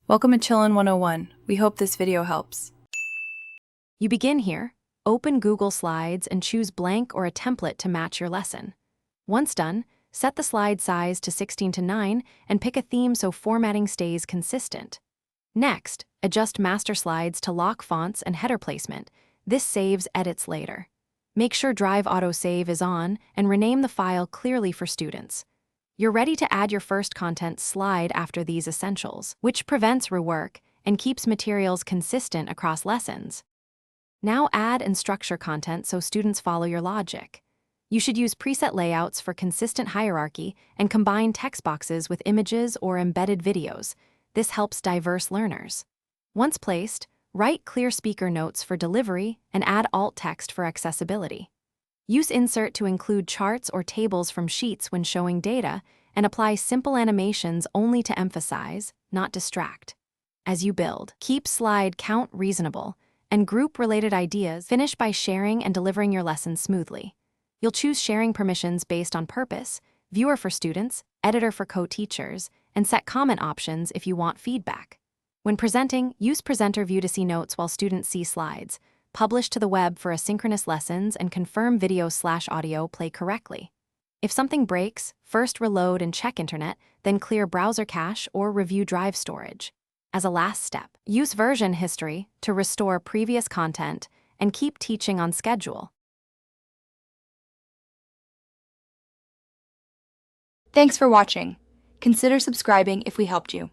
Welcome to Chillin' 101. We hope this video helps. You begin here, open Google Slides and choose blank or a template to match your lesson. Once done, set the slide size to 16:9 and pick a theme so formatting stays consistent. Next, adjust master slides to lock fonts and header placement. This saves edits later. Make sure Drive Autosave is on and rename the file clearly for students. You're ready to add your first content slide after these essentials, which prevents rework and keeps materials consistent across lessons. Now add and structure content so students follow your logic. You should use preset layouts for consistent hierarchy and combine text boxes with images or embedded videos. This helps diverse learners. Once placed, write clear speaker notes for delivery and add alt text for accessibility. Use Insert to include charts or tables from sheets when showing data, and apply simple animations only to emphasize, not distract. As you build, keep slide count reasonable, and group related ideas. Finish by sharing and delivering your lesson smoothly. You'll choose sharing permissions based on purpose, viewer for students, editor for co-teachers, and set comment options if you want feedback. When presenting, use presenter view to see notes while students see slides. Publish to the web for asynchronous lessons and confirm video/audio play correctly. If something breaks, first reload and check internet, then clear browser cache or review drive storage. As a last step, use version history to restore previous content and keep teaching on schedule. Thanks for watching. Consider subscribing if we helped you.